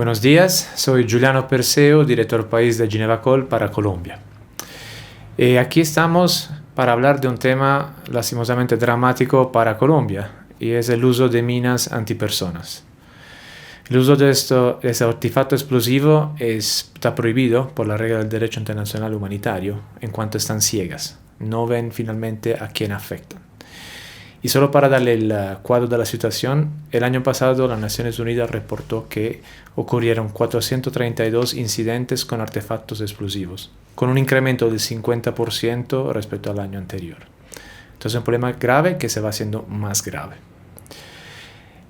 Buenos días, soy Giuliano Perseo, director país de Ginevacol para Colombia. Aquí estamos para hablar de un tema lastimosamente dramático para Colombia y es el uso de minas antipersonas. El uso de ese artefacto explosivo está prohibido por la regla del derecho internacional humanitario en cuanto están ciegas, no ven finalmente a quién afectan. Y solo para darle el cuadro de la situación, el año pasado las Naciones Unidas reportó que ocurrieron 432 incidentes con artefactos explosivos, con un incremento del 50% respecto al año anterior. Entonces es un problema grave que se va haciendo más grave.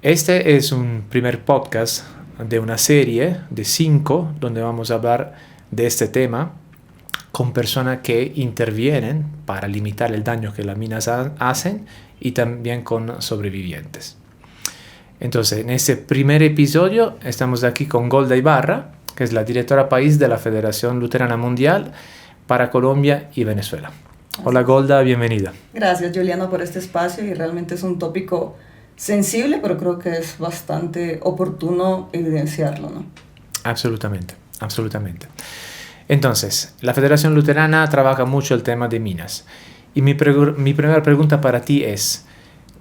Este es un primer podcast de una serie de 5 donde vamos a hablar de este tema con personas que intervienen para limitar el daño que las minas hacen y también con sobrevivientes. Entonces, en este primer episodio estamos aquí con Golda Ibarra, que es la directora país de la Federación Luterana Mundial para Colombia y Venezuela. Hola Golda, bienvenida. Gracias Giuliano por este espacio y realmente es un tópico sensible, pero creo que es bastante oportuno evidenciarlo, ¿no? Absolutamente, absolutamente. Entonces, la Federación Luterana trabaja mucho el tema de minas. Y mi primera pregunta para ti es,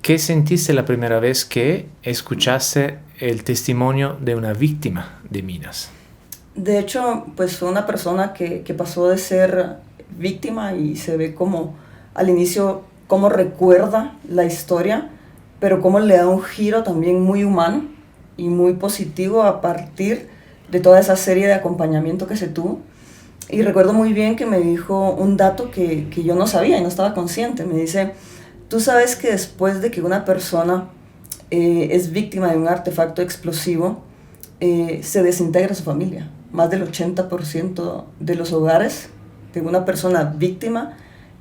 ¿qué sentiste la primera vez que escuchaste el testimonio de una víctima de minas? De hecho, pues fue una persona que pasó de ser víctima y se ve como al inicio cómo recuerda la historia, pero cómo le da un giro también muy humano y muy positivo a partir de toda esa serie de acompañamiento que se tuvo. Y recuerdo muy bien que me dijo un dato que yo no sabía y no estaba consciente. Me dice, tú sabes que después de que una persona es víctima de un artefacto explosivo, se desintegra su familia. Más del 80% de los hogares de una persona víctima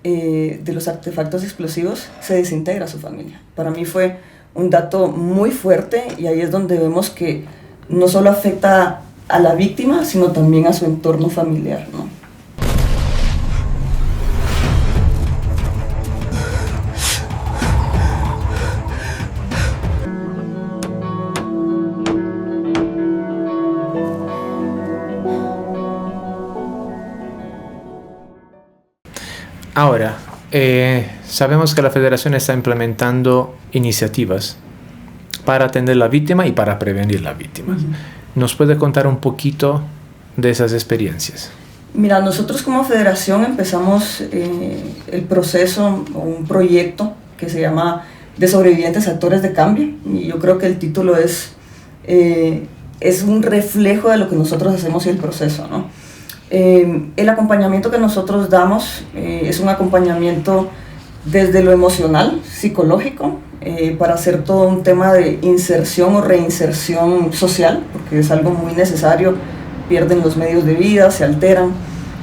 de los artefactos explosivos se desintegra su familia. Para mí fue un dato muy fuerte y ahí es donde vemos que no solo afecta a la víctima, sino también a su entorno familiar, ¿no? Ahora, sabemos que la Federación está implementando iniciativas para atender a la víctima y para prevenir las víctimas. ¿Nos puede contar un poquito de esas experiencias? Mira, nosotros como federación empezamos el proceso o un proyecto que se llama De Sobrevivientes Actores de Cambio, y yo creo que el título es un reflejo de lo que nosotros hacemos y el proceso, ¿no? El acompañamiento que nosotros damos es un acompañamiento desde lo emocional, psicológico, para hacer todo un tema de inserción o reinserción social, porque es algo muy necesario, pierden los medios de vida, se alteran,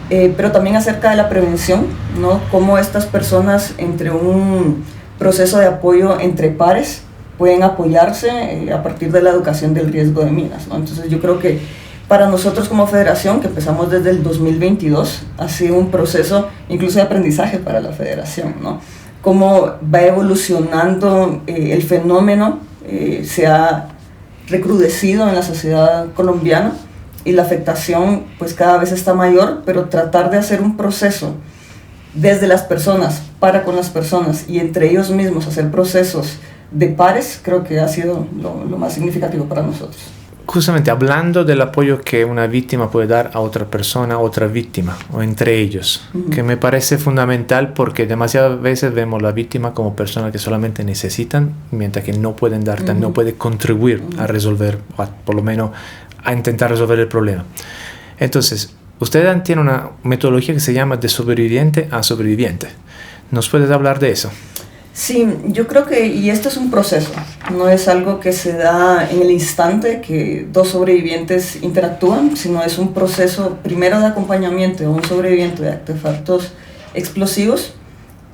pero también acerca de la prevención, ¿no? Cómo estas personas entre un proceso de apoyo entre pares pueden apoyarse a partir de la educación del riesgo de minas, ¿no? Entonces yo creo que para nosotros como federación, que empezamos desde el 2022, ha sido un proceso incluso de aprendizaje para la federación, ¿no? Cómo va evolucionando el fenómeno, se ha recrudecido en la sociedad colombiana y la afectación pues cada vez está mayor, pero tratar de hacer un proceso desde las personas, para con las personas y entre ellos mismos hacer procesos de pares, creo que ha sido lo más significativo para nosotros. Justamente hablando del apoyo que una víctima puede dar a otra persona, a otra víctima, o entre ellos, que me parece fundamental porque demasiadas veces vemos a la víctima como personas que solamente necesitan, mientras que no pueden dar, no pueden contribuir a resolver, o por lo menos a intentar resolver el problema. Entonces, ustedes tienen una metodología que se llama de sobreviviente a sobreviviente. ¿Nos puedes hablar de eso? Sí, yo creo que, y esto es un proceso, no es algo que se da en el instante que dos sobrevivientes interactúan, sino es un proceso primero de acompañamiento de un sobreviviente de artefactos explosivos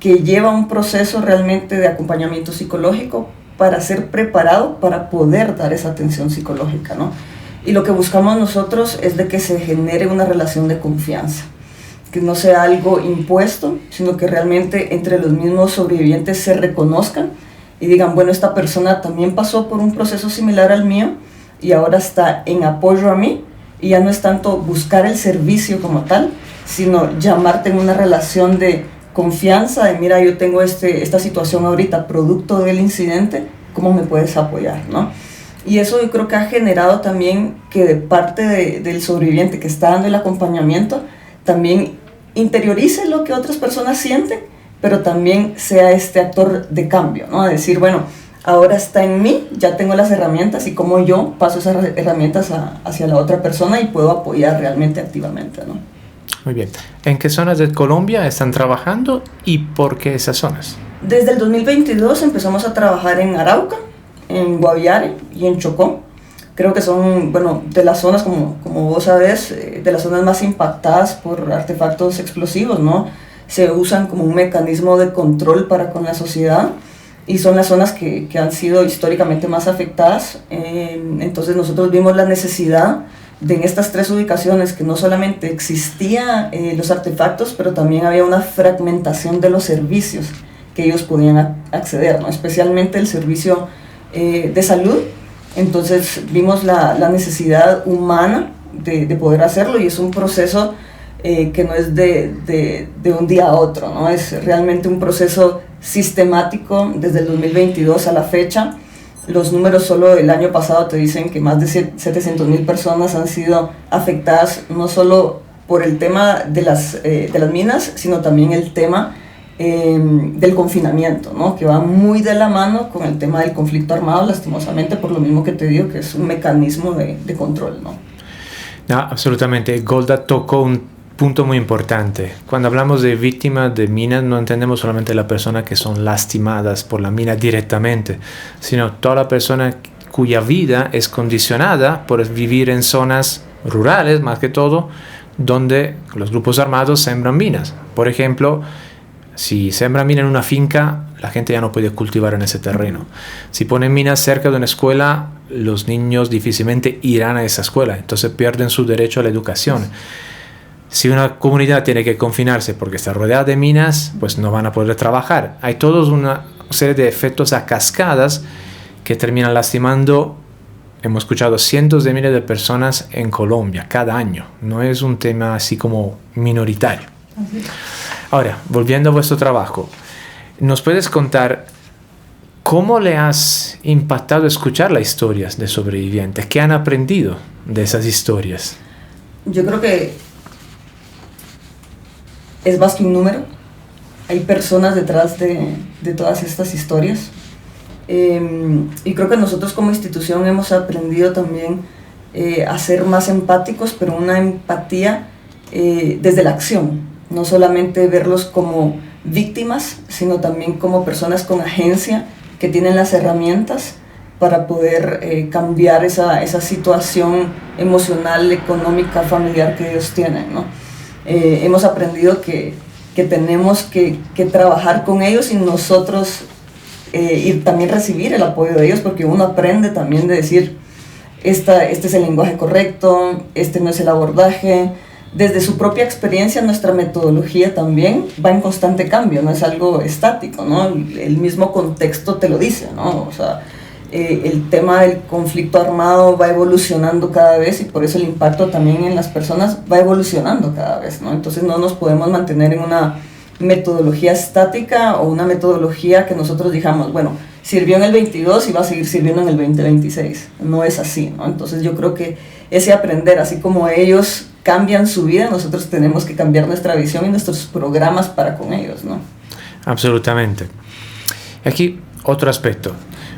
que lleva un proceso realmente de acompañamiento psicológico para ser preparado para poder dar esa atención psicológica, ¿no? Y lo que buscamos nosotros es de que se genere una relación de confianza, que no sea algo impuesto, sino que realmente entre los mismos sobrevivientes se reconozcan y digan, bueno, esta persona también pasó por un proceso similar al mío, y ahora está en apoyo a mí, y ya no es tanto buscar el servicio como tal, sino llamarte en una relación de confianza, de mira, yo tengo esta situación ahorita, producto del incidente, ¿cómo me puedes apoyar?, ¿no? Y eso yo creo que ha generado también que de parte del sobreviviente que está dando el acompañamiento, también interiorice lo que otras personas sienten, pero también sea este actor de cambio, ¿no? A decir, bueno, ahora está en mí, ya tengo las herramientas y cómo yo paso esas herramientas hacia la otra persona y puedo apoyar realmente activamente, ¿no? Muy bien. ¿En qué zonas de Colombia están trabajando y por qué esas zonas? Desde el 2022 empezamos a trabajar en Arauca, en Guaviare y en Chocó. Creo que son, bueno, de las zonas, como vos sabés, de las zonas más impactadas por artefactos explosivos, ¿no? Se usan como un mecanismo de control para con la sociedad y son las zonas que han sido históricamente más afectadas. Entonces nosotros vimos la necesidad de en estas 3 ubicaciones que no solamente existían los artefactos, pero también había una fragmentación de los servicios que ellos podían acceder, ¿no? Especialmente el servicio de salud. Entonces vimos la necesidad humana de poder hacerlo, y es un proceso que no es de un día a otro, ¿no? Es realmente un proceso sistemático desde el 2022 a la fecha. Los números solo del año pasado te dicen que más de 700,000 personas han sido afectadas, no solo por el tema de las minas, sino también el tema del confinamiento, ¿no? Que va muy de la mano con el tema del conflicto armado, lastimosamente, por lo mismo que te digo, que es un mecanismo de control, ¿no? No, absolutamente. Golda tocó un punto muy importante. Cuando hablamos de víctimas de minas, no entendemos solamente la persona que son lastimadas por la mina directamente, sino toda la persona cuya vida es condicionada por vivir en zonas rurales, más que todo, donde los grupos armados sembran minas. Por ejemplo, si sembran mina en una finca, la gente ya no puede cultivar en ese terreno. Si ponen minas cerca de una escuela, los niños difícilmente irán a esa escuela, entonces pierden su derecho a la educación. Si una comunidad tiene que confinarse porque está rodeada de minas, pues no van a poder trabajar. Hay toda una serie de efectos a cascadas que terminan lastimando. Hemos escuchado cientos de miles de personas en Colombia cada año. No es un tema así como minoritario. Ahora, volviendo a vuestro trabajo, ¿nos puedes contar cómo le has impactado escuchar las historias de sobrevivientes? ¿Qué han aprendido de esas historias? Yo creo que es más que un número. Hay personas detrás de todas estas historias. Y creo que nosotros como institución hemos aprendido también a ser más empáticos, pero una empatía desde la acción. No solamente verlos como víctimas, sino también como personas con agencia que tienen las herramientas para poder cambiar esa situación emocional, económica, familiar que ellos tienen, ¿no? Hemos aprendido que tenemos que trabajar con ellos y nosotros y también recibir el apoyo de ellos, porque uno aprende también de decir, este es el lenguaje correcto, este no es el abordaje. Desde su propia experiencia, nuestra metodología también va en constante cambio, no es algo estático, ¿no? El mismo contexto te lo dice, ¿no? O sea, el tema del conflicto armado va evolucionando cada vez y por eso el impacto también en las personas va evolucionando cada vez, ¿no? Entonces no nos podemos mantener en una metodología estática o una metodología que nosotros digamos, bueno, sirvió en el 22 y va a seguir sirviendo en el 2026. No es así, ¿no? Entonces yo creo que ese aprender, así como ellos cambian su vida, nosotros tenemos que cambiar nuestra visión y nuestros programas para con ellos, ¿no? Absolutamente. Aquí otro aspecto.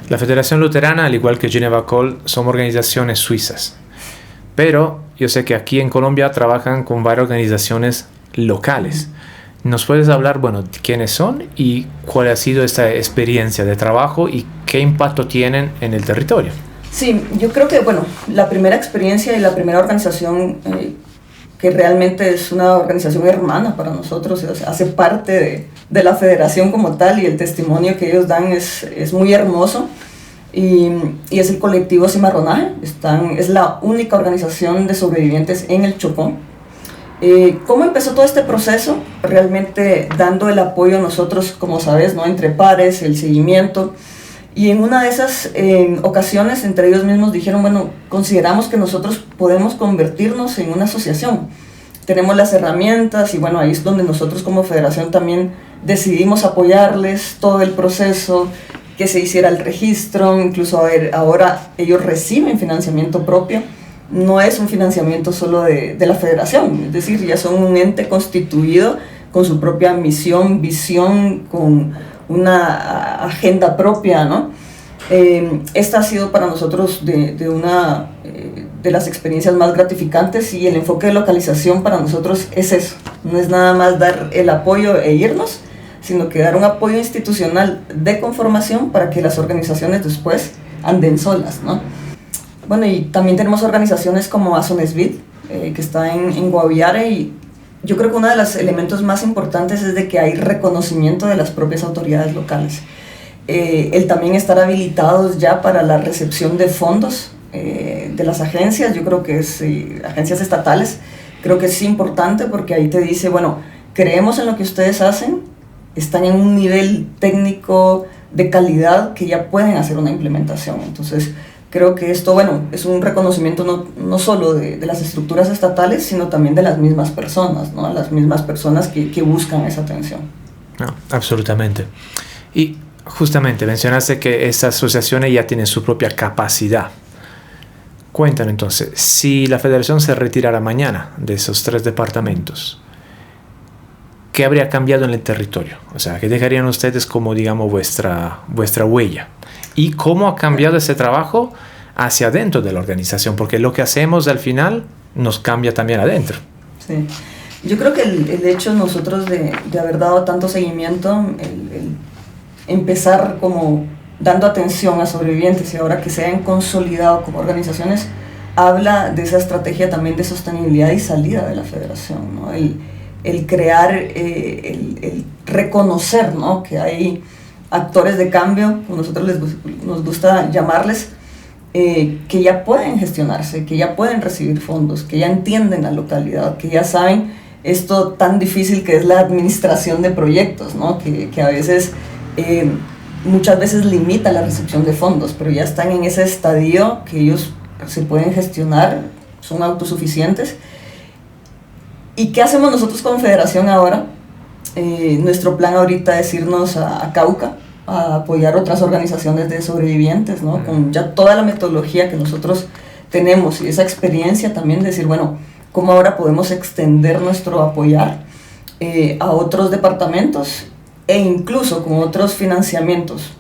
La Federación Luterana, al igual que Geneva Call, son organizaciones suizas. Pero yo sé que aquí en Colombia trabajan con varias organizaciones locales. ¿Nos puedes hablar, bueno, quiénes son y cuál ha sido esta experiencia de trabajo y qué impacto tienen en el territorio? Sí, yo creo que, bueno, la primera experiencia y la primera organización que realmente es una organización hermana para nosotros, hace parte de la federación como tal, y el testimonio que ellos dan es muy hermoso, y es el colectivo Cimarronaje. Es la única organización de sobrevivientes en el Chocó. ¿Cómo empezó todo este proceso? Realmente dando el apoyo a nosotros, como sabes, ¿no? Entre pares, el seguimiento. Y en una de esas ocasiones, entre ellos mismos dijeron, bueno, consideramos que nosotros podemos convertirnos en una asociación. Tenemos las herramientas y bueno, ahí es donde nosotros como federación también decidimos apoyarles todo el proceso, que se hiciera el registro, incluso ahora ellos reciben financiamiento propio. No es un financiamiento solo de la federación, es decir, ya son un ente constituido con su propia misión, visión, con una agenda propia, ¿no? Esta ha sido para nosotros una de las experiencias más gratificantes, y el enfoque de localización para nosotros es eso, no es nada más dar el apoyo e irnos, sino que dar un apoyo institucional de conformación para que las organizaciones después anden solas, ¿no? Bueno, y también tenemos organizaciones como Azonesbit, que está en Guaviare, y yo creo que uno de los elementos más importantes es de que hay reconocimiento de las propias autoridades locales. El también estar habilitados ya para la recepción de fondos de las agencias, yo creo que es agencias estatales, creo que es importante porque ahí te dice, bueno, creemos en lo que ustedes hacen, están en un nivel técnico de calidad que ya pueden hacer una implementación. Entonces, creo que esto, bueno, es un reconocimiento no solo de las estructuras estatales, sino también de las mismas personas, ¿no? Las mismas personas que buscan esa atención. No, absolutamente. Y justamente mencionaste que estas asociaciones ya tienen su propia capacidad. Cuéntanos entonces, si la federación se retirara mañana de esos 3 departamentos, ¿qué habría cambiado en el territorio? O sea, ¿qué dejarían ustedes como, digamos, vuestra huella? ¿Y cómo ha cambiado ese trabajo hacia adentro de la organización? Porque lo que hacemos al final nos cambia también adentro. Sí. Yo creo que el hecho nosotros de haber dado tanto seguimiento, el empezar como dando atención a sobrevivientes y ahora que se han consolidado como organizaciones, habla de esa estrategia también de sostenibilidad y salida de la federación, ¿no? El crear, el reconocer, ¿no? Que hay actores de cambio, como nosotros nos gusta llamarles, que ya pueden gestionarse, que ya pueden recibir fondos, que ya entienden la localidad, que ya saben esto tan difícil que es la administración de proyectos, ¿no? Que a veces, muchas veces limita la recepción de fondos, pero ya están en ese estadio que ellos se pueden gestionar, son autosuficientes. ¿Y qué hacemos nosotros como federación ahora? Nuestro plan ahorita es irnos a Cauca a apoyar otras organizaciones de sobrevivientes, ¿no? Con ya toda la metodología que nosotros tenemos y esa experiencia también de decir, bueno, ¿cómo ahora podemos extender nuestro apoyar a otros departamentos e incluso con otros financiamientos?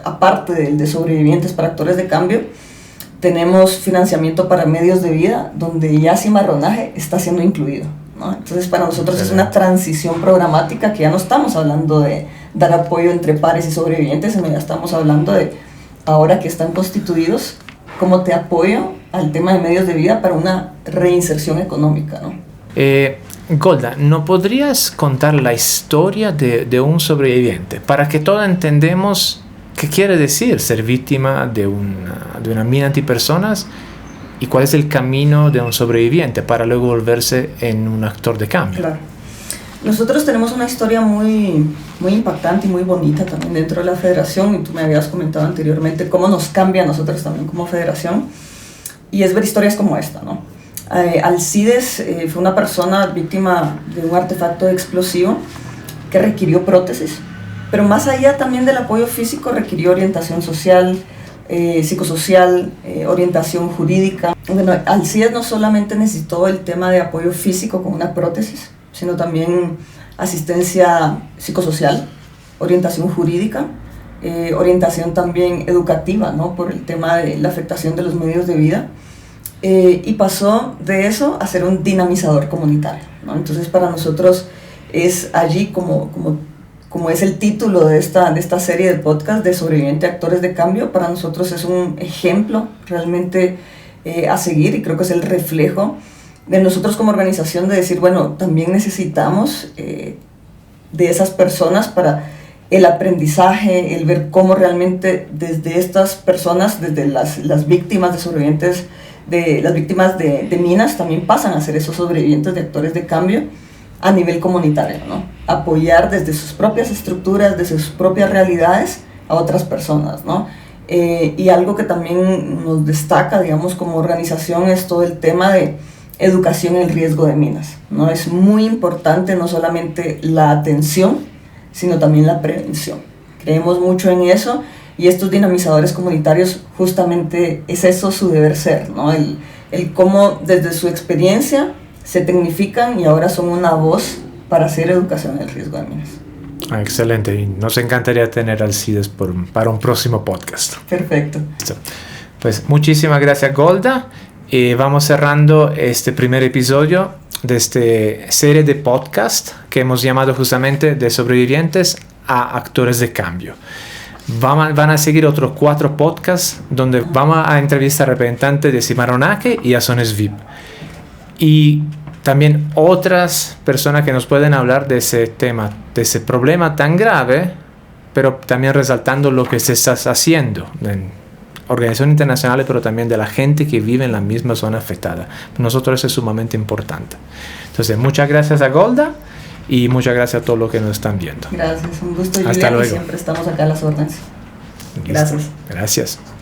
Aparte del de sobrevivientes para actores de cambio, tenemos financiamiento para medios de vida, donde ya cimarronaje está siendo incluido, ¿no? Entonces para nosotros es una transición programática que ya no estamos hablando de dar apoyo entre pares y sobrevivientes, sino ya estamos hablando de, ahora que están constituidos, cómo te apoyo al tema de medios de vida para una reinserción económica, ¿no? Golda, ¿no podrías contar la historia de un sobreviviente para que todos entendamos qué quiere decir ser víctima de una mina antipersonas y cuál es el camino de un sobreviviente para luego volverse en un actor de cambio? Claro. Nosotros tenemos una historia muy, muy impactante y muy bonita también dentro de la federación, y tú me habías comentado anteriormente cómo nos cambia a nosotros también como federación, y es ver historias como esta, ¿no? Alcides fue una persona víctima de un artefacto explosivo que requirió prótesis, pero más allá también del apoyo físico requirió orientación social, psicosocial, orientación jurídica. Bueno, Alcides no solamente necesitó el tema de apoyo físico con una prótesis, sino también asistencia psicosocial, orientación jurídica, orientación también educativa, ¿no? Por el tema de la afectación de los medios de vida, y pasó de eso a ser un dinamizador comunitario, ¿no? Entonces para nosotros es allí como es el título de esta serie de podcast de Sobreviviente Actores de Cambio, para nosotros es un ejemplo realmente a seguir, y creo que es el reflejo de nosotros como organización de decir, bueno, también necesitamos de esas personas para el aprendizaje, el ver cómo realmente desde estas personas, desde las víctimas de sobrevivientes, de las víctimas de minas, también pasan a ser esos sobrevivientes de actores de cambio a nivel comunitario, ¿no? Apoyar desde sus propias estructuras, desde sus propias realidades, a otras personas, ¿no? Y algo que también nos destaca, digamos, como organización es todo el tema de educación en riesgo de minas, ¿no? Es muy importante no solamente la atención, sino también la prevención. Creemos mucho en eso y estos dinamizadores comunitarios justamente es eso su deber ser, ¿no? El cómo desde su experiencia se tecnifican y ahora son una voz para hacer educación en el riesgo de minas. Excelente, y nos encantaría tener al CIDES para un próximo podcast. Perfecto. Pues muchísimas gracias, Golda, y vamos cerrando este primer episodio de esta serie de podcast que hemos llamado justamente de sobrevivientes a actores de cambio. Van a seguir otros 4 podcasts donde vamos a entrevistar a representantes de Cimarronaque y a Zones VIP. Y también otras personas que nos pueden hablar de ese tema, de ese problema tan grave, pero también resaltando lo que se está haciendo en organizaciones internacionales, pero también de la gente que vive en la misma zona afectada. Para nosotros eso es sumamente importante. Entonces, muchas gracias a Golda y muchas gracias a todos los que nos están viendo. Gracias, un gusto, Hasta Julián, luego. y siempre estamos acá a las órdenes. Gracias. Gracias.